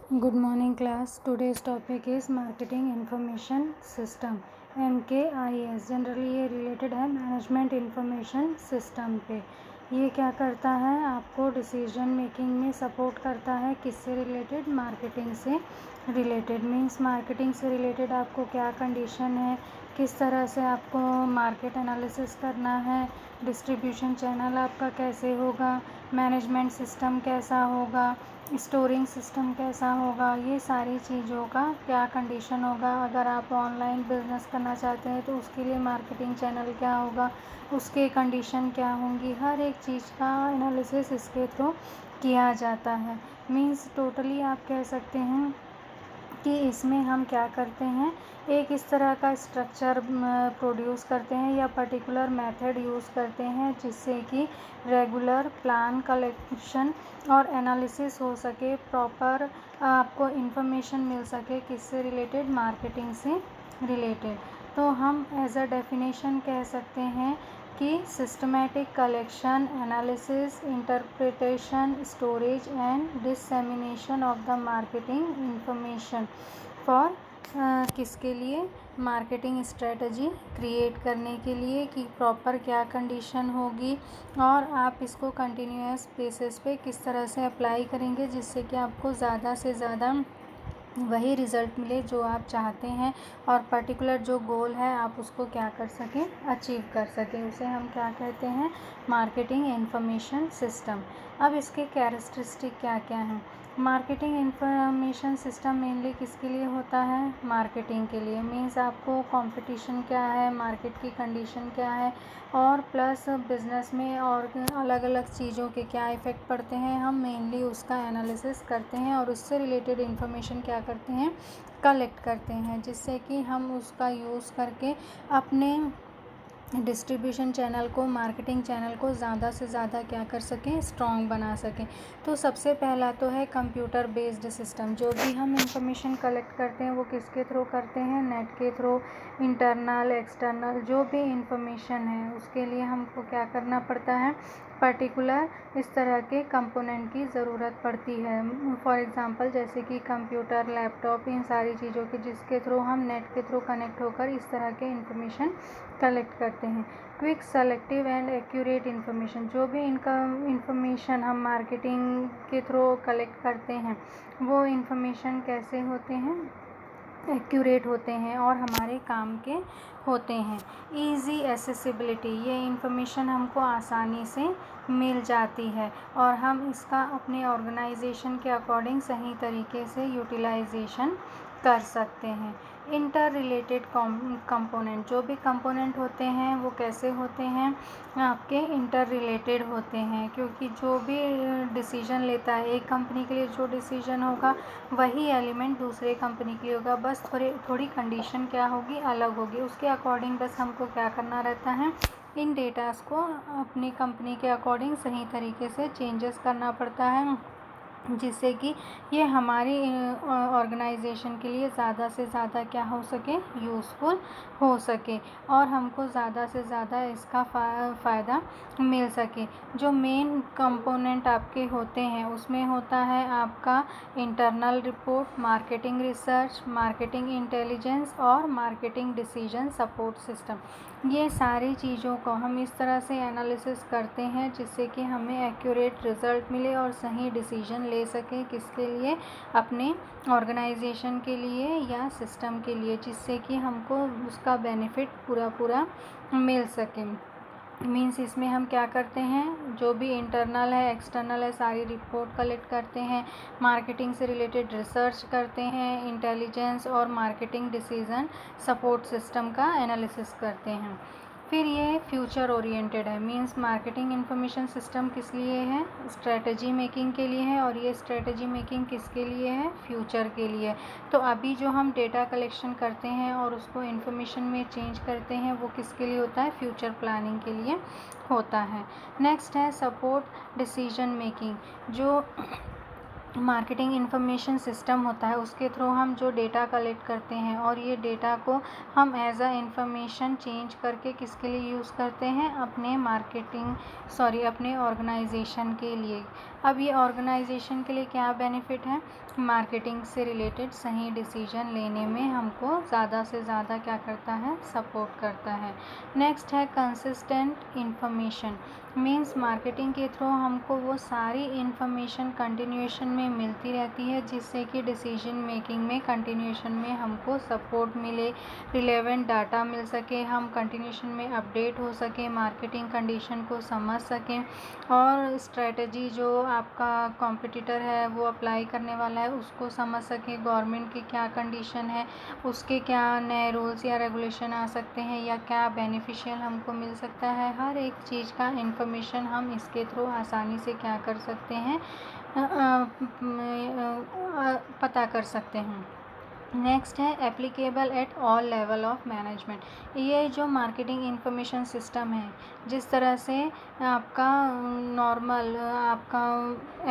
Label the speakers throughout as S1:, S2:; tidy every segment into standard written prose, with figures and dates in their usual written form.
S1: Good morning class. Today's topic is Marketing Information System MKIS. Generally ये related है management information system पे। ये क्या करता है, आपको डिसीजन मेकिंग में सपोर्ट करता है। किससे रिलेटेड? मार्केटिंग से रिलेटेड। मीन्स मार्केटिंग से रिलेटेड आपको क्या कंडीशन है, किस तरह से आपको मार्केट एनालिसिस करना है, डिस्ट्रीब्यूशन चैनल आपका कैसे होगा, मैनेजमेंट सिस्टम कैसा होगा, स्टोरिंग सिस्टम कैसा होगा, ये सारी चीज़ों का क्या कंडीशन होगा। अगर आप ऑनलाइन बिजनेस करना चाहते हैं तो उसके लिए मार्केटिंग चैनल क्या होगा, उसके कंडीशन क्या होंगी, हर एक चीज़ का एनालिसिस इसके थ्रू किया जाता है। मीन्स टोटली आप कह सकते हैं कि इसमें हम क्या करते हैं, एक इस तरह का स्ट्रक्चर प्रोड्यूस करते हैं या पर्टिकुलर मेथड यूज़ करते हैं जिससे कि रेगुलर प्लान कलेक्शन और एनालिसिस हो सके, प्रॉपर आपको इन्फॉर्मेशन मिल सके। किससे रिलेटेड? मार्केटिंग से रिलेटेड। तो हम एज अ डेफिनेशन कह सकते हैं कि systematic collection, analysis, interpretation, storage and डिससेमिनेशन of the marketing information for किसके लिए? मार्केटिंग स्ट्रेटजी क्रिएट करने के लिए कि प्रॉपर क्या कंडीशन होगी और आप इसको कंटिन्यूअस बेसिस पे किस तरह से अप्लाई करेंगे जिससे कि आपको ज़्यादा से ज़्यादा वही रिज़ल्ट मिले जो आप चाहते हैं और पर्टिकुलर जो गोल है आप उसको क्या कर सकें, अचीव कर सकें। उसे हम क्या कहते हैं? Marketing information system. अब इसके कैरेक्टरिस्टिक क्या क्या हैं? मार्केटिंग इंफॉर्मेशन सिस्टम मेनली किसके लिए होता है? मार्केटिंग के लिए। मीन्स आपको कंपटीशन क्या है, मार्केट की कंडीशन क्या है और प्लस बिजनेस में और अलग अलग चीज़ों के क्या इफ़ेक्ट पड़ते हैं, हम मेनली उसका एनालिसिस करते हैं और उससे रिलेटेड इन्फॉर्मेशन क्या करते हैं, कलेक्ट करते हैं, जिससे कि हम उसका यूज़ करके अपने डिस्ट्रीब्यूशन चैनल को, मार्केटिंग चैनल को ज़्यादा से ज़्यादा क्या कर सकें, स्ट्रॉन्ग बना सकें। तो सबसे पहला तो है कंप्यूटर बेस्ड सिस्टम। जो भी हम इंफॉर्मेशन कलेक्ट करते हैं वो किसके थ्रू करते हैं? नेट के थ्रू। इंटरनल एक्सटर्नल जो भी इंफॉर्मेशन है उसके लिए हमको क्या करना पड़ता है? पर्टिकुलर इस तरह के कंपोनेंट की ज़रूरत पड़ती है। फॉर एग्ज़ाम्पल जैसे कि कंप्यूटर, लैपटॉप, इन सारी चीज़ों की जिसके थ्रू हम नेट के थ्रू कनेक्ट होकर इस तरह के इंफॉर्मेशन कलेक्ट करते हैं। Quick, selective and accurate information. जो भी इनका इंफॉर्मेशन हम मार्केटिंग के थ्रू कलेक्ट करते हैं वो इंफॉर्मेशन कैसे होते हैं? एक्यूरेट होते हैं और हमारे काम के होते हैं। ईज़ी एसेसिबिलिटी, ये इंफॉर्मेशन हमको आसानी से मिल जाती है और हम इसका अपने ऑर्गेनाइजेशन के अकॉर्डिंग सही तरीके से यूटिलाइजेशन कर सकते हैं। इंटर रिलेटेड कंपोनेंट, जो भी कंपोनेंट होते हैं वो कैसे होते हैं? आपके इंटर रिलेटेड होते हैं, क्योंकि जो भी डिसीजन लेता है एक कंपनी के लिए, जो डिसीजन होगा वही एलिमेंट दूसरे कंपनी के लिए होगा, बस थोड़ी कंडीशन क्या होगी, अलग होगी। उसके अकॉर्डिंग बस हमको क्या करना रहता है, इन डेटास को अपनी कंपनी के अकॉर्डिंग सही तरीके से चेंजेस करना पड़ता है जिससे कि ये हमारी ऑर्गेनाइजेशन के लिए ज़्यादा से ज़्यादा क्या हो सके, यूज़फुल हो सके और हमको ज़्यादा से ज़्यादा इसका फ़ायदा मिल सके। जो मेन कंपोनेंट आपके होते हैं उसमें होता है आपका internal report, marketing research, marketing intelligence और मार्केटिंग डिसीजन सपोर्ट सिस्टम। ये सारी चीज़ों को हम इस तरह से एनालिसिस करते हैं जिससे कि हमें एक्यूरेट रिज़ल्ट मिले और सही डिसीजन ले सकें। किसके लिए? अपने ऑर्गेनाइजेशन के लिए या सिस्टम के लिए, जिससे कि हमको उसका बेनिफिट पूरा मिल सके। मीन्स इसमें हम क्या करते हैं, जो भी इंटरनल है, एक्सटर्नल है, सारी रिपोर्ट कलेक्ट करते हैं, मार्केटिंग से रिलेटेड रिसर्च करते हैं, इंटेलिजेंस और मार्केटिंग डिसीजन सपोर्ट सिस्टम का एनालिसिस करते हैं। फिर ये फ्यूचर ओरिएंटेड है। मीन्स मार्केटिंग इंफॉर्मेशन सिस्टम किस लिए है? स्ट्रेटजी मेकिंग के लिए है और ये स्ट्रेटजी मेकिंग किसके लिए है? फ्यूचर के लिए। तो अभी जो हम डेटा कलेक्शन करते हैं और उसको इंफॉर्मेशन में चेंज करते हैं वो किसके लिए होता है? फ्यूचर प्लानिंग के लिए होता है। नेक्स्ट है सपोर्ट डिसीजन मेकिंग। जो मार्केटिंग इंफॉर्मेशन सिस्टम होता है, उसके थ्रू हम जो डेटा कलेक्ट करते हैं और ये डेटा को हम एज अ इंफॉर्मेशन चेंज करके किसके लिए यूज़ करते हैं, अपने ऑर्गेनाइजेशन के लिए। अब ये ऑर्गेनाइजेशन के लिए क्या बेनिफिट है, मार्केटिंग से रिलेटेड सही डिसीजन लेने में हमको ज़्यादा से ज़्यादा क्या करता है, सपोर्ट करता है। नेक्स्ट है कंसिस्टेंट इंफॉर्मेशन, मीन्स मार्केटिंग के थ्रू हमको वो सारी इंफॉर्मेशन कंटिन्यूएशन में मिलती रहती है जिससे कि डिसीजन मेकिंग में कंटिन्यूएशन में हमको सपोर्ट मिले, रिलेवेंट डाटा मिल सके, हम कंटिन्यूएशन में अपडेट हो सके, मार्केटिंग कंडीशन को समझ सकें और स्ट्रेटजी जो आपका कॉम्पिटिटर है वो अप्लाई करने वाला है उसको समझ सकें, गवर्नमेंट की क्या कंडीशन है, उसके क्या नए रूल्स या रेगुलेशन आ सकते हैं या क्या बेनिफिशियल हमको मिल सकता है, हर एक चीज़ का इंफॉर्मेशन हम इसके थ्रू आसानी से क्या कर सकते हैं, पता कर सकते हैं। नेक्स्ट है applicable at all level of management. ये जो मार्केटिंग इंफॉर्मेशन सिस्टम है, जिस तरह से आपका नॉर्मल आपका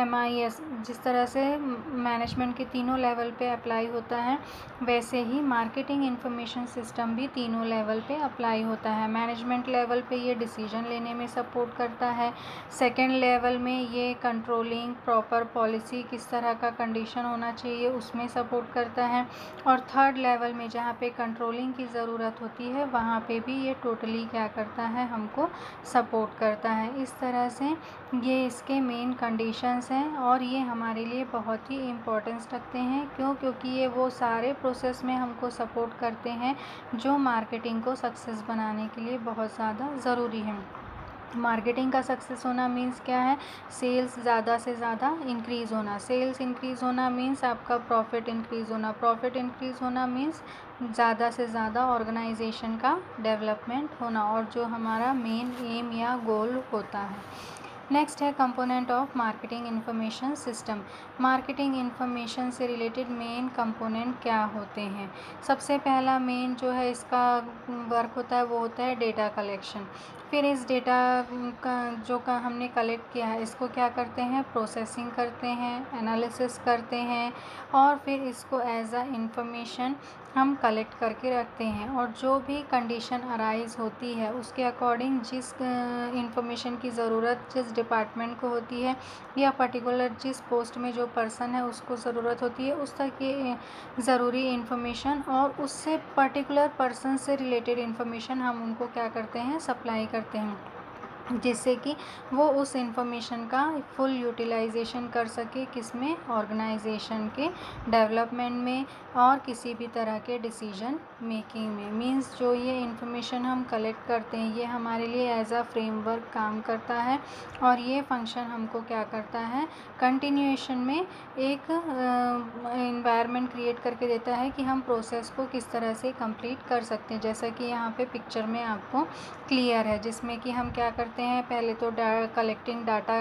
S1: MIS जिस तरह से मैनेजमेंट के तीनों लेवल पे अप्लाई होता है, वैसे ही मार्केटिंग इंफॉर्मेशन सिस्टम भी तीनों लेवल पे अप्लाई होता है। मैनेजमेंट लेवल पे ये डिसीजन लेने में सपोर्ट करता है, सेकेंड लेवल में ये कंट्रोलिंग प्रॉपर पॉलिसी किस तरह का कंडीशन होना चाहिए उसमें सपोर्ट करता है, और थर्ड लेवल में जहाँ पे कंट्रोलिंग की ज़रूरत होती है वहाँ पे भी ये टोटली क्या करता है, हमको सपोर्ट करता है। इस तरह से ये इसके मेन कंडीशंस हैं और ये हमारे लिए बहुत ही इम्पोर्टेंस रखते हैं। क्योंकि ये वो सारे प्रोसेस में हमको सपोर्ट करते हैं जो मार्केटिंग को सक्सेस बनाने के लिए बहुत ज़्यादा ज़रूरी है। मार्केटिंग का सक्सेस होना मीन्स क्या है, सेल्स ज़्यादा से ज़्यादा इंक्रीज़ होना, सेल्स इंक्रीज़ होना मीन्स आपका प्रॉफिट इंक्रीज़ होना, प्रॉफिट इंक्रीज़ होना मीन्स ज़्यादा से ज़्यादा ऑर्गेनाइजेशन का डेवलपमेंट होना और जो हमारा मेन एम या गोल होता है। नेक्स्ट है component of marketing information system. Marketing information से रिलेटेड मेन कंपोनेंट क्या होते हैं। सबसे पहला मेन जो है इसका वर्क होता है वो होता है डेटा कलेक्शन। फिर इस डेटा का हमने कलेक्ट किया है इसको क्या करते हैं, प्रोसेसिंग करते हैं, एनालिसिस करते हैं और फिर इसको एज अ इंफॉर्मेशन हम कलेक्ट करके रखते हैं और जो भी कंडीशन अराइज होती है उसके अकॉर्डिंग जिस इंफॉर्मेशन की ज़रूरत जिस डिपार्टमेंट को होती है या पर्टिकुलर जिस पोस्ट में जो पर्सन है उसको ज़रूरत होती है उस तक की ज़रूरी इंफॉर्मेशन और उससे पर्टिकुलर पर्सन से रिलेटेड इंफॉर्मेशन हम उनको क्या करते हैं, सप्लाई करते हैं, जिससे कि वो उस इंफॉर्मेशन का फुल यूटिलाइजेशन कर सके, किसमें, ऑर्गेनाइजेशन के डेवलपमेंट में और किसी भी तरह के डिसीजन मेकिंग में। मींस जो ये इंफॉर्मेशन हम कलेक्ट करते हैं ये हमारे लिए एज अ फ्रेमवर्क काम करता है और ये फंक्शन हमको क्या करता है, कंटिन्यूएशन में एक एनवायरनमेंट क्रिएट करके देता है कि हम प्रोसेस को किस तरह से कंप्लीट कर सकते हैं। जैसा कि यहाँ पे पिक्चर में आपको क्लियर है, जिसमें कि हम क्या करते हैं, पहले तो कलेक्टिंग डाटा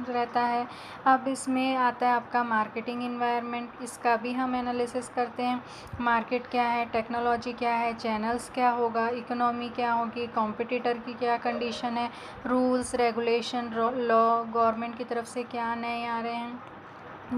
S1: रहता है, अब इसमें आता है आपका मार्केटिंग इन्वायरमेंट, इसका भी हम एनालिसिस करते हैं, मार्केट क्या है, टेक्नोलॉजी क्या है, चैनल्स क्या होगा, इकोनॉमी क्या होगी, कॉम्पिटिटर की क्या कंडीशन है, रूल्स रेगुलेशन लॉ गवर्नमेंट की तरफ से क्या नए आ रहे हैं,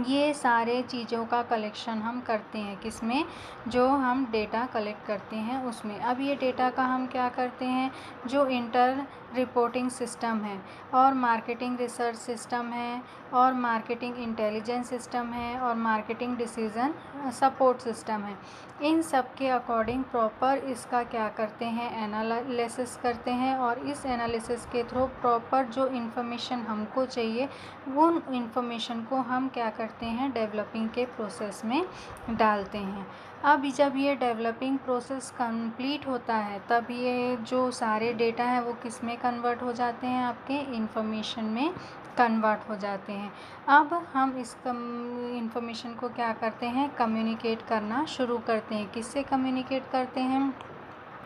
S1: ये सारे चीज़ों का कलेक्शन हम करते हैं, किसमें, जो हम डेटा कलेक्ट करते हैं उसमें। अब ये डेटा का हम क्या करते हैं, जो इंटर रिपोर्टिंग सिस्टम है और मार्केटिंग रिसर्च सिस्टम है और मार्केटिंग इंटेलिजेंस सिस्टम है और मार्केटिंग डिसीज़न सपोर्ट सिस्टम है, इन सब के अकॉर्डिंग प्रॉपर इसका क्या करते हैं, एनालिसिस करते हैं और इस एनालिसिस के थ्रू प्रॉपर जो इन्फॉर्मेशन हमको चाहिए उन इन्फॉर्मेशन को हम क्या करते हैं, डेवलपिंग के प्रोसेस में डालते हैं। अब जब ये डेवलपिंग प्रोसेस कंप्लीट होता है तब ये जो सारे डेटा हैं वो किस में कन्वर्ट हो जाते हैं, आपके इंफॉर्मेशन में कन्वर्ट हो जाते हैं। अब हम इस इंफॉर्मेशन को क्या करते हैं, कम्युनिकेट करना शुरू करते हैं। किससे कम्युनिकेट करते हैं,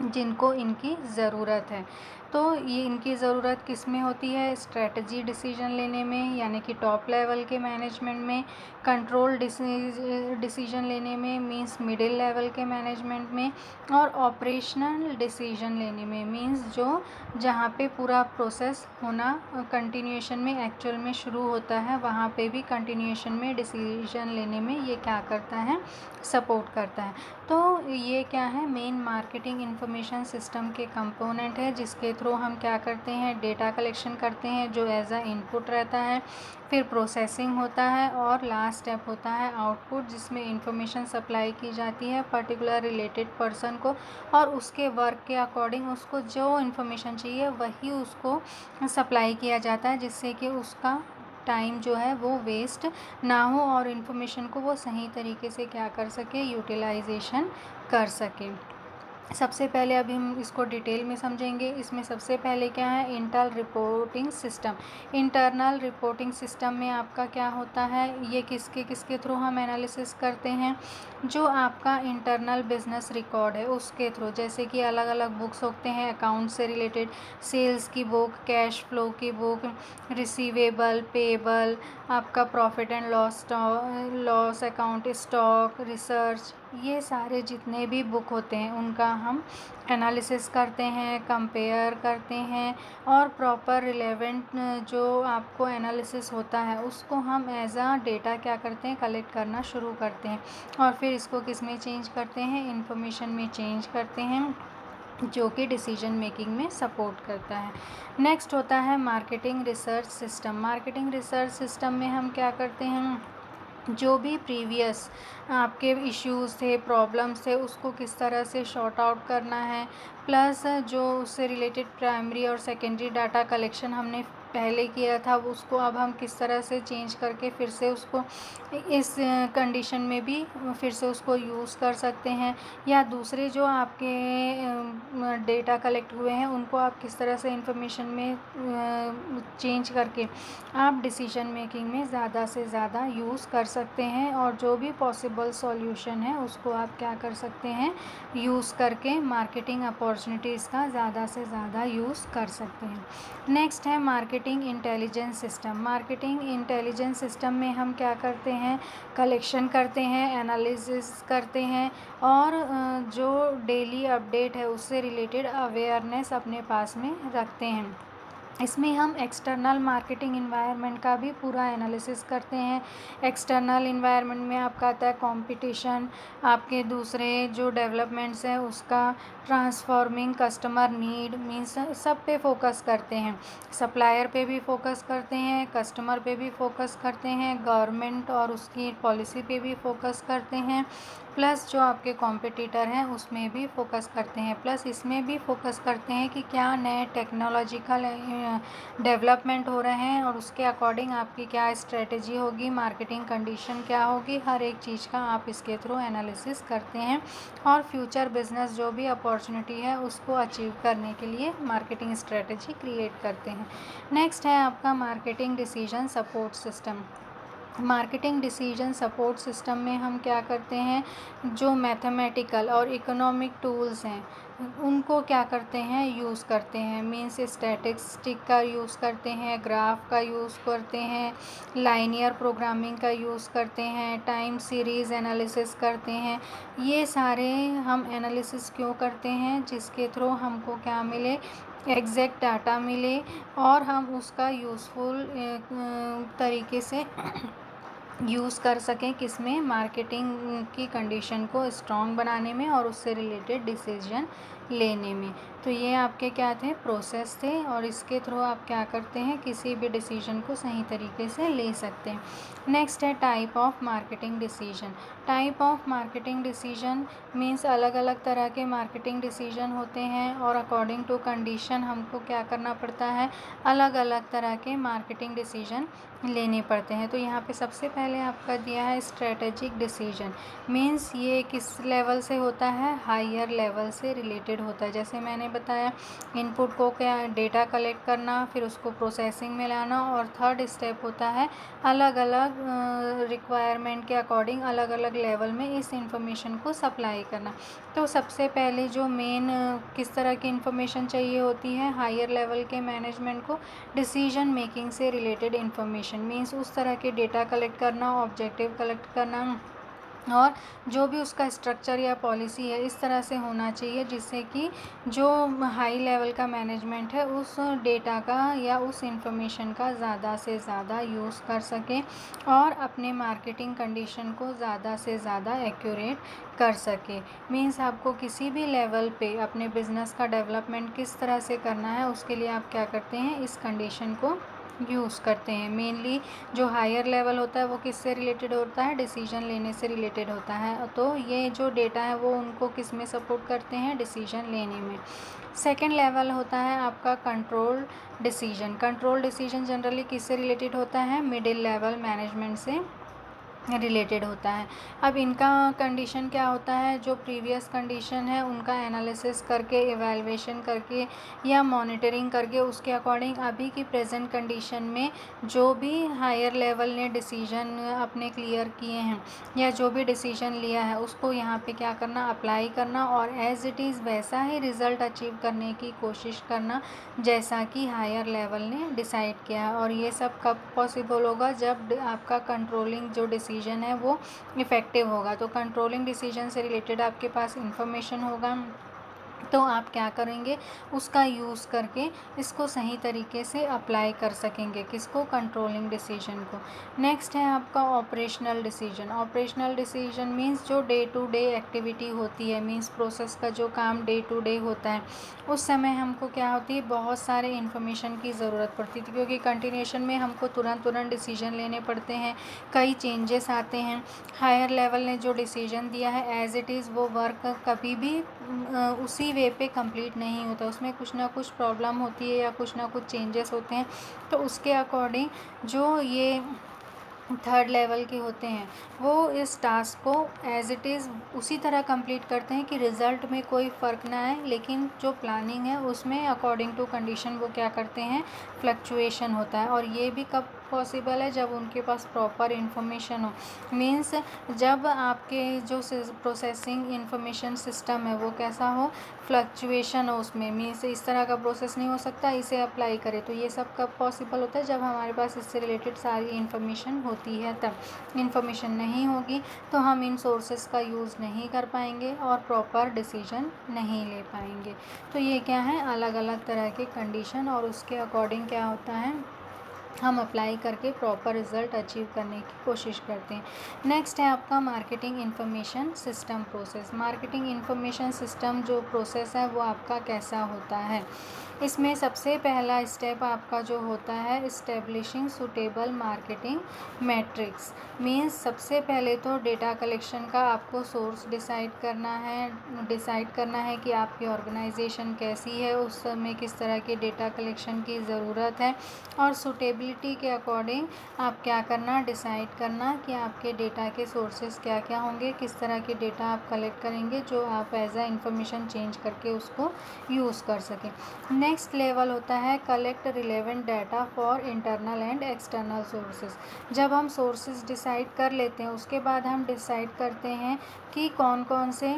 S1: जिनको इनकी ज़रूरत है। तो ये इनकी ज़रूरत किस में होती है? स्ट्रेटजी डिसीजन लेने में, यानी कि टॉप लेवल के मैनेजमेंट में, कंट्रोल डिसीजन लेने में मीन्स मिडिल लेवल के मैनेजमेंट में, और ऑपरेशनल डिसीजन लेने में मीन्स जो जहाँ पे पूरा प्रोसेस होना कंटिन्यूएशन में एक्चुअल में शुरू होता है, वहाँ पे भी कंटिन्यूएशन में डिसीजन लेने में ये क्या करता है? सपोर्ट करता है। तो ये क्या है? मेन मार्केटिंग इंफॉर्मेशन सिस्टम के कंपोनेंट है, जिसके थ्रू हम क्या करते हैं? डेटा कलेक्शन करते हैं जो एज अ इनपुट रहता है, फिर प्रोसेसिंग होता है, और लास्ट स्टेप होता है आउटपुट, जिसमें इंफॉर्मेशन सप्लाई की जाती है पर्टिकुलर रिलेटेड पर्सन को, और उसके वर्क के अकॉर्डिंग उसको जो इन्फॉर्मेशन चाहिए वही उसको सप्लाई किया जाता है, जिससे कि उसका टाइम जो है वो वेस्ट ना हो और इन्फॉर्मेशन को वो सही तरीके से क्या कर सके? यूटिलाइजेशन कर सके। सबसे पहले अभी हम इसको डिटेल में समझेंगे। इसमें सबसे पहले क्या है? Internal reporting system. Internal reporting system में आपका क्या होता है? ये किसके थ्रू हम एनालिसिस करते हैं? जो आपका इंटरनल बिजनेस रिकॉर्ड है उसके थ्रू, जैसे कि अलग अलग बुक्स होते हैं अकाउंट से रिलेटेड, सेल्स की बुक, कैश फ्लो की बुक, रिसीवेबल, पेबल, आपका profit and loss account, stock, research, ये सारे जितने भी बुक होते हैं उनका हम एनालिसिस करते हैं, कंपेयर करते हैं, और प्रॉपर रिलेवेंट जो आपको एनालिसिस होता है उसको हम एज अ डेटा क्या करते हैं? कलेक्ट करना शुरू करते हैं, और फिर इसको किस में चेंज करते हैं? इन्फॉर्मेशन में चेंज करते हैं, जो कि डिसीजन मेकिंग में सपोर्ट करता है। नेक्स्ट होता है marketing research system. Marketing research system में हम क्या करते हैं? जो भी प्रीवियस आपके इश्यूज़ थे, प्रॉब्लम्स थे, उसको किस तरह से शॉर्ट आउट करना है, प्लस जो उससे रिलेटेड प्राइमरी और सेकेंडरी डाटा कलेक्शन हमने पहले किया था उसको अब हम किस तरह से चेंज करके फिर से उसको इस कंडीशन में भी फिर से उसको यूज़ कर सकते हैं, या दूसरे जो आपके डेटा कलेक्ट हुए हैं उनको आप किस तरह से इंफॉर्मेशन में चेंज करके आप डिसीजन मेकिंग में ज़्यादा से ज़्यादा यूज़ कर सकते हैं, और जो भी पॉसिबल सॉल्यूशन है उसको आप क्या कर सकते हैं? यूज़ करके मार्केटिंग अपॉर्चुनिटीज़ का ज़्यादा से ज़्यादा यूज़ कर सकते हैं। नेक्स्ट है marketing intelligence system. Marketing intelligence system में हम क्या करते हैं? कलेक्शन करते हैं, एनालिसिस करते हैं, और जो डेली अपडेट है उससे रिलेटेड अवेयरनेस अपने पास में रखते हैं। इसमें हम एक्सटर्नल मार्केटिंग इन्वायरमेंट का भी पूरा एनालिसिस करते हैं। एक्सटर्नल इन्वायरमेंट में आपका आता है कंपटीशन, आपके दूसरे जो डेवलपमेंट्स हैं उसका, ट्रांसफॉर्मिंग कस्टमर नीड मीन्स सब पे फोकस करते हैं, सप्लायर पे भी फोकस करते हैं, कस्टमर पे भी फोकस करते हैं, गवर्नमेंट और उसकी पॉलिसी पे भी फोकस करते हैं, प्लस जो आपके कॉम्पिटिटर हैं उसमें भी फोकस करते हैं, प्लस इसमें भी फोकस करते हैं कि क्या नए टेक्नोलॉजिकल डेवलपमेंट हो रहे हैं और उसके अकॉर्डिंग आपकी क्या स्ट्रेटजी होगी, मार्केटिंग कंडीशन क्या होगी, हर एक चीज़ का आप इसके थ्रू एनालिसिस करते हैं, और फ्यूचर बिजनेस जो भी अपॉर्चुनिटी है उसको अचीव करने के लिए मार्केटिंग स्ट्रेटजी क्रिएट करते हैं। नेक्स्ट है आपका marketing decision support system. Marketing decision support system में हम क्या करते हैं? जो मैथमेटिकल और इकोनॉमिक टूल्स हैं उनको क्या करते हैं? यूज़ करते हैं, मीन्स स्टैटिस्टिक का यूज़ करते हैं, ग्राफ का यूज़ करते हैं, लाइनियर प्रोग्रामिंग का यूज़ करते हैं, टाइम सीरीज़ एनालिसिस करते हैं। ये सारे हम एनालिसिस क्यों करते हैं? जिसके थ्रू हमको क्या मिले? एग्जैक्ट डाटा मिले, और हम उसका यूज़फुल तरीके से यूज़ कर सकें किसमें? मार्केटिंग की कंडीशन को स्ट्रॉन्ग बनाने में और उससे रिलेटेड डिसीजन लेने में। तो ये आपके क्या थे? प्रोसेस थे, और इसके थ्रू आप क्या करते हैं? किसी भी डिसीजन को सही तरीके से ले सकते हैं। नेक्स्ट है type of marketing decision. Type of marketing decision means अलग अलग तरह के मार्केटिंग डिसीजन होते हैं, और अकॉर्डिंग टू कंडीशन हमको क्या करना पड़ता है? अलग अलग तरह के मार्केटिंग डिसीजन लेने पड़ते हैं। तो यहाँ पे सबसे पहले आपका दिया है स्ट्रेटेजिक डिसीजन, मीन्स ये किस लेवल से होता है? हायर लेवल से रिलेटेड
S2: रिलेटेड होता है। जैसे मैंने बताया, इनपुट को क्या डेटा कलेक्ट करना, फिर उसको प्रोसेसिंग में लाना, और थर्ड स्टेप होता है अलग अलग रिक्वायरमेंट के अकॉर्डिंग अलग अलग लेवल में इस इंफॉर्मेशन को सप्लाई करना। तो सबसे पहले जो मेन किस तरह की इन्फॉर्मेशन चाहिए होती है हायर लेवल के मैनेजमेंट को, डिसीजन मेकिंग से रिलेटेड इन्फॉर्मेशन, मीन्स उस तरह के डेटा कलेक्ट करना, ऑब्जेक्टिव कलेक्ट करना, और जो भी उसका स्ट्रक्चर या पॉलिसी है इस तरह से होना चाहिए जिससे कि जो हाई लेवल का मैनेजमेंट है उस डेटा का या उस इंफॉर्मेशन का ज़्यादा से ज़्यादा यूज़ कर सके और अपने मार्केटिंग कंडीशन को ज़्यादा से ज़्यादा एक्यूरेट कर सके। मीन्स आपको किसी भी लेवल पे अपने बिज़नेस का डेवलपमेंट किस तरह से करना है उसके लिए आप क्या करते हैं, इस कंडीशन को यूज़ करते हैं। मेनली जो हायर लेवल होता है वो किससे रिलेटेड होता है, डिसीजन लेने से रिलेटेड होता है। तो ये जो डेटा है वो उनको किस में सपोर्ट करते हैं, डिसीजन लेने में। सेकेंड लेवल होता है आपका control decision. Control decision generally किससे रिलेटेड होता है, मिडिल लेवल मैनेजमेंट से रिलेटेड होता है। अब इनका कंडीशन क्या होता है, जो प्रीवियस कंडीशन है उनका एनालिसिस करके, एवेलुएशन करके या मॉनिटरिंग करके उसके अकॉर्डिंग अभी की प्रेजेंट कंडीशन में जो भी हायर लेवल ने डिसीजन अपने क्लियर किए हैं या जो भी डिसीजन लिया है उसको यहाँ पे क्या करना, अप्लाई करना और एज़ इट इज़ वैसा ही रिज़ल्ट अचीव करने की कोशिश करना जैसा कि हायर लेवल ने डिसाइड किया है। और ये सब कब पॉसिबल होगा, जब आपका कंट्रोलिंग जो डिसीजन है वो इफ़ेक्टिव होगा। तो कंट्रोलिंग डिसीजन से रिलेटेड आपके पास इंफॉर्मेशन होगा तो आप क्या करेंगे, उसका यूज़ करके इसको सही तरीके से अप्लाई कर सकेंगे, किसको, कंट्रोलिंग डिसीजन को। नेक्स्ट है आपका operational decision. Operational decision means जो डे टू डे एक्टिविटी होती है, मीन्स प्रोसेस का जो काम डे टू डे होता है उस समय हमको क्या होती है, बहुत सारे इन्फॉर्मेशन की ज़रूरत पड़ती थी क्योंकि कंटिन्यूशन में हमको तुरंत डिसीजन लेने पड़ते हैं, कई चेंजेस आते हैं। हायर लेवल ने जो डिसीजन दिया है एज़ इट इज़ वो वर्क कभी भी उसी वे पे कंप्लीट नहीं होता, उसमें कुछ ना कुछ प्रॉब्लम होती है या कुछ ना कुछ चेंजेस होते हैं। तो उसके अकॉर्डिंग जो ये थर्ड लेवल के होते हैं वो इस टास्क को एज़ इट इज़ उसी तरह कंप्लीट करते हैं कि रिज़ल्ट में कोई फ़र्क ना आए, लेकिन जो प्लानिंग है उसमें अकॉर्डिंग टू कंडीशन वो क्या करते हैं, फ्लक्चुएशन होता है। और ये भी कब पॉसिबल है, जब उनके पास प्रॉपर इन्फॉर्मेशन हो। मीन्स जब आपके जो प्रोसेसिंग इंफॉर्मेशन सिस्टम है वो कैसा हो, फ्लक्चुएशन हो उसमें, मीन्स इस तरह का प्रोसेस नहीं हो सकता, इसे अप्लाई करें। तो ये सब कब पॉसिबल होता है, जब हमारे पास इससे रिलेटेड सारी इन्फॉर्मेशन होती है। तब इन्फॉर्मेशन नहीं होगी तो हम इन सोर्सेस का यूज़ नहीं कर पाएंगे और प्रॉपर डिसीजन नहीं ले पाएंगे। तो ये क्या है, अलग अलग तरह के कंडीशन और उसके अकॉर्डिंग क्या होता है, हम अप्लाई करके प्रॉपर रिज़ल्ट अचीव करने की कोशिश करते हैं। नेक्स्ट है आपका marketing information system process. Marketing information system जो प्रोसेस है वो आपका कैसा होता है, इसमें सबसे पहला स्टेप आपका जो होता है, establishing suitable marketing matrix. Means सबसे पहले तो डेटा कलेक्शन का आपको सोर्स डिसाइड करना है कि आपकी ऑर्गेनाइजेशन कैसी है, उस समय किस तरह के डेटा कलेक्शन की ज़रूरत है, और सूटेबिलिटी के अकॉर्डिंग आप क्या करना, डिसाइड करना कि आपके डेटा के सोर्सेज क्या क्या होंगे, किस तरह के डेटा आप कलेक्ट करेंगे जो आप एज अ इंफॉर्मेशन चेंज करके उसको यूज़ कर सकें। नेक्स्ट लेवल होता है collect relevant data for internal and external sources. जब हम सोर्सेज डिसाइड कर लेते हैं उसके बाद हम डिसाइड करते हैं कि कौन कौन से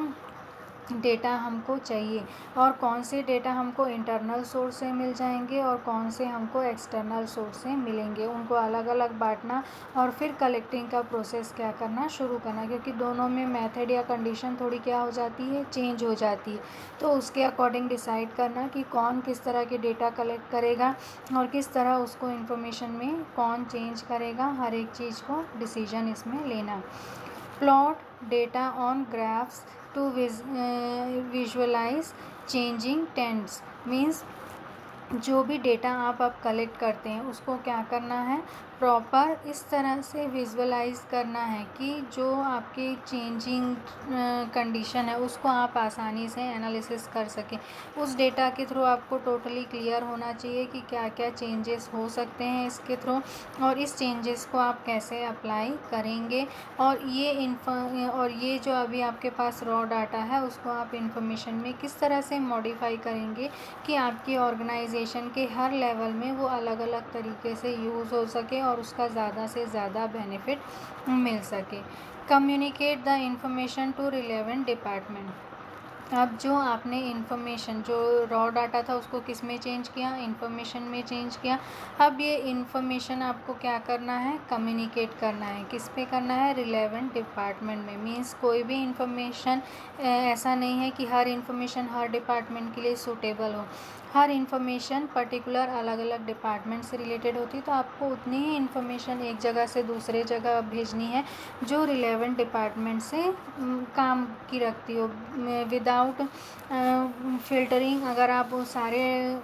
S2: डेटा हमको चाहिए और कौन से डेटा हमको इंटरनल सोर्स से मिल जाएंगे और कौन से हमको एक्सटर्नल सोर्स से मिलेंगे, उनको अलग अलग बांटना और फिर कलेक्टिंग का प्रोसेस क्या करना, शुरू करना, क्योंकि दोनों में मेथड या कंडीशन थोड़ी क्या हो जाती है, चेंज हो जाती है। तो उसके अकॉर्डिंग डिसाइड करना कि कौन किस तरह के डेटा कलेक्ट करेगा और किस तरह उसको इन्फॉर्मेशन में कौन चेंज करेगा, हर एक चीज़ को डिसीजन इसमें लेना। Plot data on graphs to visualize changing trends. Means जो भी डेटा आप कलेक्ट करते हैं उसको क्या करना है, प्रॉपर इस तरह से विजुअलाइज करना है कि जो आपके चेंजिंग कंडीशन है उसको आप आसानी से एनालिसिस कर सकें। उस डेटा के थ्रू आपको टोटली क्लियर होना चाहिए कि क्या क्या चेंजेस हो सकते हैं इसके थ्रू, और इस चेंजेस को आप कैसे अप्लाई करेंगे, और ये जो अभी आपके पास रॉ डाटा है उसको आप इंफॉर्मेशन में किस तरह से मॉडिफाई करेंगे कि आपकी ऑर्गेनाइजेशन के हर लेवल में वो अलग अलग तरीके से यूज़ हो सके और उसका ज़्यादा से ज़्यादा बेनिफिट मिल सके। Communicate the information to relevant department. अब जो आपने इन्फॉर्मेशन, जो रॉ डाटा था उसको किस में चेंज किया, इन्फॉर्मेशन में चेंज किया। अब ये इन्फॉर्मेशन आपको क्या करना है, कम्युनिकेट करना है। किस पे करना है, रिलेवेंट डिपार्टमेंट में। मींस कोई भी इन्फॉर्मेशन ऐसा नहीं है कि हर इन्फॉर्मेशन हर डिपार्टमेंट के लिए सूटेबल हो। हर इन्फॉर्मेशन पर्टिकुलर अलग अलग डिपार्टमेंट से रिलेटेड होती है, तो आपको उतनी ही इन्फॉर्मेशन एक जगह से दूसरे जगह भेजनी है जो रिलेवेंट डिपार्टमेंट से काम की रखती हो। विदाउट फ़िल्टरिंग अगर आप वो सारे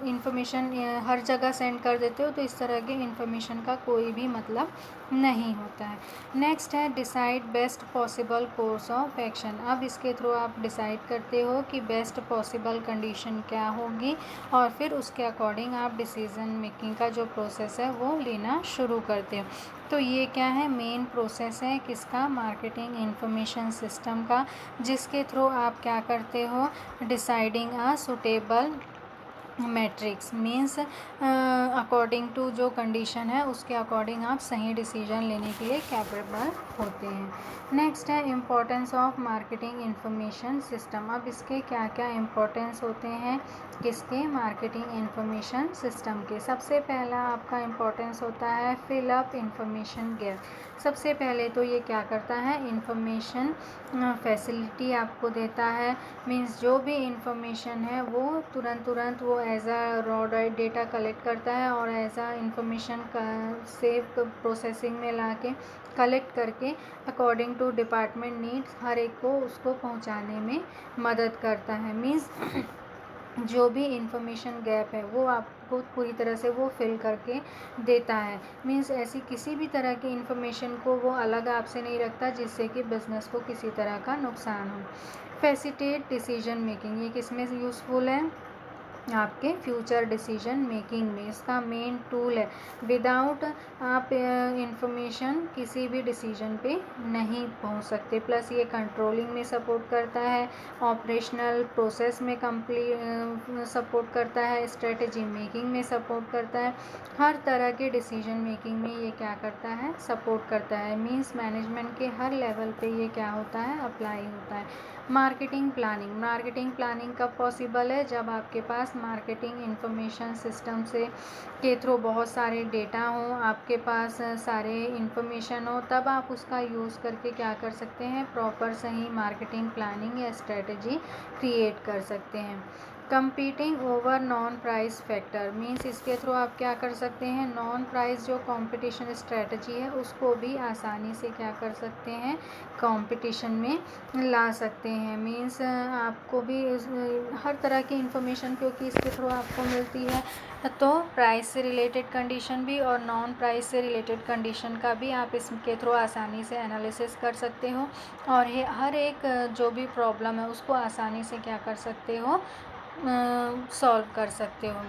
S2: इन्फॉर्मेशन हर जगह सेंड कर देते हो तो इस तरह के इन्फॉर्मेशन का कोई भी मतलब नहीं होता है। नेक्स्ट है decide best possible course of action. अब इसके थ्रू आप डिसाइड करते हो कि बेस्ट पॉसिबल कंडीशन क्या होगी और फिर उसके अकॉर्डिंग आप डिसीज़न मेकिंग का जो प्रोसेस है वो लेना शुरू करते हो। तो ये क्या है, मेन प्रोसेस है किसका, मार्केटिंग इंफॉर्मेशन सिस्टम का, जिसके थ्रू आप क्या करते हो, deciding a suitable matrix. Means according to जो कंडीशन है उसके अकॉर्डिंग आप सही डिसीजन लेने के लिए कैपेबल होते हैं। नेक्स्ट है importance of marketing information system. अब इसके क्या क्या इम्पोर्टेंस होते हैं, किसके, मार्केटिंग इंफॉर्मेशन सिस्टम के। सबसे पहला आपका इम्पोर्टेंस होता है फिल अप इंफॉर्मेशन गैप। सबसे पहले तो ये क्या करता है, इंफॉर्मेशन फैसिलिटी आपको देता है। मीन्स जो भी इंफॉर्मेशन है वो तुरंत वो as a raw data collect करता है और एज अ इंफॉर्मेशन का सेव प्रोसेसिंग में ला के कलेक्ट करके अकॉर्डिंग टू डिपार्टमेंट नीड्स हर एक को उसको पहुंचाने में मदद करता है। मीन्स जो भी इंफॉर्मेशन गैप है वो आपको पूरी तरह से वो फिल करके देता है। मीन्स ऐसी किसी भी तरह की इंफॉर्मेशन को वो अलग आपसे नहीं रखता जिससे कि बिज़नेस को किसी तरह का नुकसान हो। फैसिलिटेट डिसीजन मेकिंग, ये किस में यूज़फुल है, आपके फ्यूचर डिसीजन मेकिंग में इसका मेन टूल है। विदाउट आप इंफॉर्मेशन किसी भी डिसीजन पे नहीं पहुंच सकते। प्लस ये कंट्रोलिंग में सपोर्ट करता है, ऑपरेशनल प्रोसेस में सपोर्ट करता है, स्ट्रेटजी मेकिंग में सपोर्ट करता है, हर तरह के डिसीजन मेकिंग में ये क्या करता है, सपोर्ट करता है। मीन्स मैनेजमेंट के हर लेवल पे ये क्या होता है, अप्लाई होता है। मार्केटिंग प्लानिंग, मार्केटिंग प्लानिंग कब पॉसिबल है, जब आपके पास मार्केटिंग इंफॉर्मेशन सिस्टम से के थ्रू बहुत सारे डेटा हो, आपके पास सारे इंफॉर्मेशन हो, तब आप उसका यूज़ करके क्या कर सकते हैं, प्रॉपर सही मार्केटिंग प्लानिंग या स्ट्रेटजी क्रिएट कर सकते हैं। Competing over non price factor, means इसके थ्रू आप क्या कर सकते हैं, नॉन प्राइस जो कंपटीशन स्ट्रेटजी है उसको भी आसानी से क्या कर सकते हैं, कंपटीशन में ला सकते हैं। मीन्स आपको भी हर तरह की इंफॉर्मेशन क्योंकि इसके थ्रू आपको मिलती है, तो प्राइस से रिलेटेड कंडीशन भी और नॉन प्राइस से रिलेटेड कंडीशन का भी आप इसके थ्रू आसानी से एनालिसिस कर सकते हो और ये हर एक जो भी प्रॉब्लम है उसको आसानी से क्या कर सकते हो, सॉल्व कर सकते हो।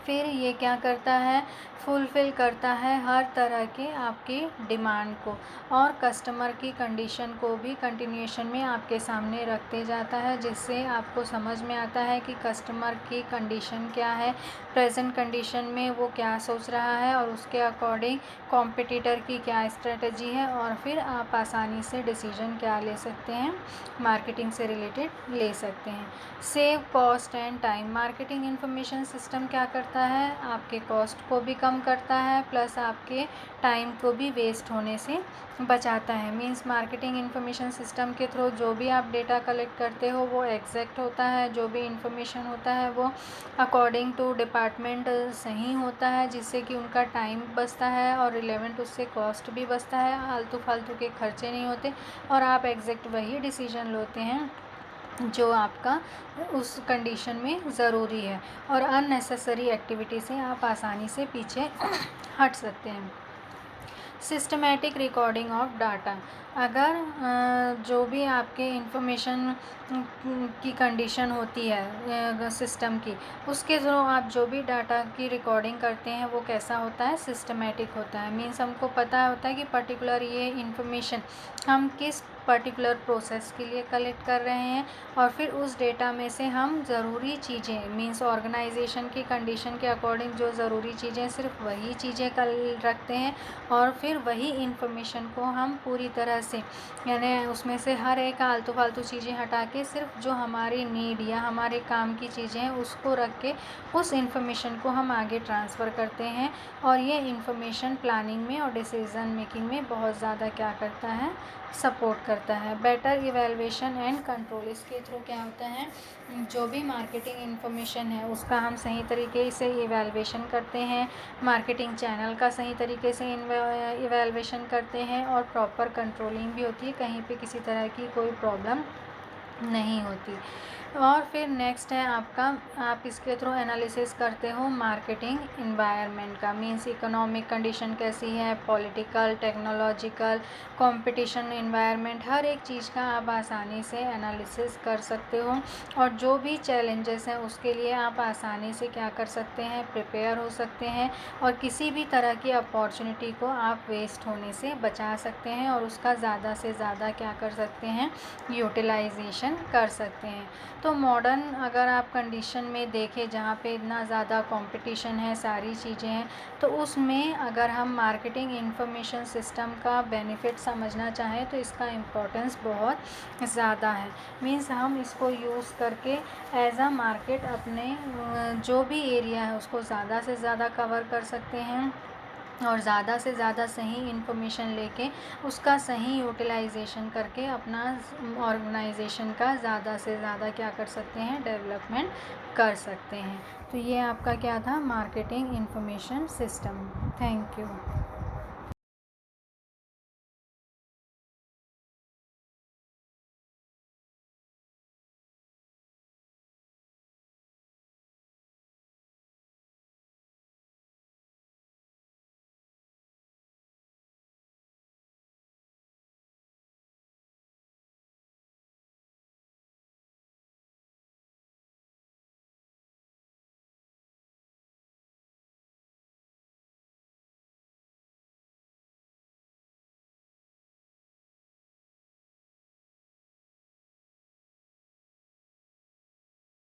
S2: फिर ये क्या करता है, फुलफ़िल करता है हर तरह के आपकी डिमांड को और कस्टमर की कंडीशन को भी कंटिन्यूएशन में आपके सामने रखते जाता है, जिससे आपको समझ में आता है कि कस्टमर की कंडीशन क्या है, प्रेजेंट कंडीशन में वो क्या सोच रहा है और उसके अकॉर्डिंग कॉम्पिटिटर की क्या स्ट्रेटजी है, और फिर आप आसानी से डिसीजन क्या ले सकते हैं, मार्केटिंग से रिलेटेड ले सकते हैं। Save cost and time, marketing information system क्या करता है, आपके कॉस्ट को भी कम करता है प्लस आपके टाइम को भी वेस्ट होने से बचाता है। मींस मार्केटिंग इंफॉर्मेशन सिस्टम के थ्रू जो भी आप डेटा कलेक्ट करते हो वो एग्जैक्ट होता है, जो भी इंफॉर्मेशन होता है वो अकॉर्डिंग टू डिपार्टमेंट सही होता है, जिससे कि उनका टाइम बचता है और रिलेवेंट उससे कॉस्ट भी बचता है, आलतू फालतू के खर्चे नहीं होते और आप एग्जैक्ट वही डिसीजन लेते हैं जो आपका उस कंडीशन में ज़रूरी है और अननेसेसरी एक्टिविटी से आप आसानी से पीछे हट सकते हैं। Systematic recording of data. अगर जो भी आपके इंफॉर्मेशन की कंडीशन होती है सिस्टम की, उसके थ्रू आप जो भी डाटा की रिकॉर्डिंग करते हैं वो कैसा होता है, सिस्टमेटिक होता है। मीन्स हमको पता होता है कि पर्टिकुलर ये इंफॉर्मेशन हम किस पर्टिकुलर प्रोसेस के लिए कलेक्ट कर रहे हैं, और फिर उस डेटा में से हम ज़रूरी चीज़ें, मीन्स ऑर्गेनाइजेशन की कंडीशन के अकॉर्डिंग जो ज़रूरी चीज़ें, सिर्फ वही चीज़ें कल रखते हैं, और फिर वही इंफॉर्मेशन को हम पूरी तरह से, यानी उसमें से हर एक आलतू फालतू चीज़ें हटा के सिर्फ जो हमारी नीड या हमारे काम की चीज़ें हैं उसको रख के उस इंफॉर्मेशन को हम आगे ट्रांसफ़र करते हैं। और ये इंफॉर्मेशन प्लानिंग में और डिसीज़न मेकिंग में बहुत ज़्यादा क्या करता है, सपोर्ट करता है। बेटर इवैल्यूएशन एंड कंट्रोल, इसके थ्रू क्या होता है, जो भी मार्केटिंग इन्फॉर्मेशन है उसका हम सही तरीके से इवैल्यूएशन करते हैं, मार्केटिंग चैनल का सही तरीके से इवैल्यूएशन करते हैं, और प्रॉपर कंट्रोलिंग भी होती है, कहीं पे किसी तरह की कोई प्रॉब्लम नहीं होती। और फिर नेक्स्ट है आपका, आप इसके थ्रू एनालिसिस करते हो मार्केटिंग इन्वायरमेंट का। मीन्स इकोनॉमिक कंडीशन कैसी है, पॉलिटिकल, टेक्नोलॉजिकल, कंपटीशन इन्वायरमेंट, हर एक चीज़ का आप आसानी से एनालिसिस कर सकते हो, और जो भी चैलेंजेस हैं उसके लिए आप आसानी से क्या कर सकते हैं, प्रिपेयर हो सकते हैं, और किसी भी तरह की अपॉर्चुनिटी को आप वेस्ट होने से बचा सकते हैं, और उसका ज़्यादा से ज़्यादा क्या कर सकते हैं, यूटिलाइजेशन कर सकते हैं। तो मॉडर्न अगर आप कंडीशन में देखें जहाँ पे इतना ज़्यादा कंपटीशन है, सारी चीज़ें हैं, तो उसमें अगर हम मार्केटिंग इंफॉर्मेशन सिस्टम का बेनिफिट समझना चाहें तो इसका इम्पोर्टेंस बहुत ज़्यादा है। मीन्स हम इसको यूज़ करके एज अ मार्केट अपने जो भी एरिया है उसको ज़्यादा से ज़्यादा कवर कर सकते हैं, और ज़्यादा से ज़्यादा सही इन्फॉर्मेशन लेके उसका सही यूटिलाइजेशन करके अपना ऑर्गेनाइजेशन का ज़्यादा से ज़्यादा क्या कर सकते हैं, डेवलपमेंट कर सकते हैं। तो ये आपका क्या था, marketing information system. Thank you.